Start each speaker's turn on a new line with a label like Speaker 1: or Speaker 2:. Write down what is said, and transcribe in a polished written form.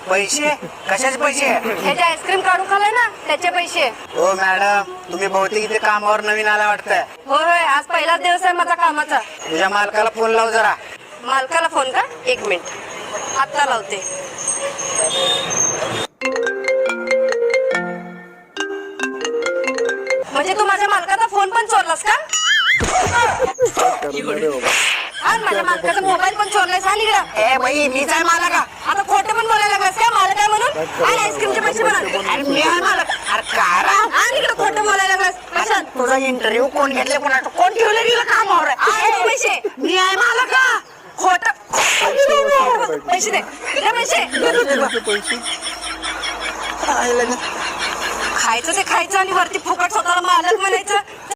Speaker 1: पैसे कशाचे पैसे?
Speaker 2: ह्याचे आईस्क्रीम काढून खाल्लाय ना त्याचे पैसे.
Speaker 1: हो मॅडम, तुम्ही बहुतेक इथे कामावर नवीन आला वाटतंय.
Speaker 2: होय होय, आज पहिलाच दिवस आहे माझा कामाचा.
Speaker 1: तुझ्या मालकाला फोन लाव जरा.
Speaker 2: मालकाला फोन का? 1 मिनिट आत्ता लावते. म्हणजे तू माझ्या मालकाचा फोन पण चोरलास का? आज माझ्या मालकाचा मोबाईल पण चोरलाय. सांग इकडं.
Speaker 1: ए बाई, मीच आहे मालक.
Speaker 2: आता खोटं पण बोलायला लागलास का? मालक आहे म्हणून. आणि आईस्क्रीमचे पैसे पण आण.
Speaker 1: अरे मी आहे मालक. अरे काय रे?
Speaker 2: आणि इकडं खोटं बोलायला लागलास. कशात?
Speaker 1: तुझा इंटरव्ह्यू कोण घेतले, कोण ठेवलं गेलं कामावर?
Speaker 2: आणि ते पैसे
Speaker 1: मी आहे मालक.
Speaker 2: खोटं. पैसे दे. दे पैसे. खायचं ते खायचं आणि वरती फुकट स्वतःला मालक म्हणायचं.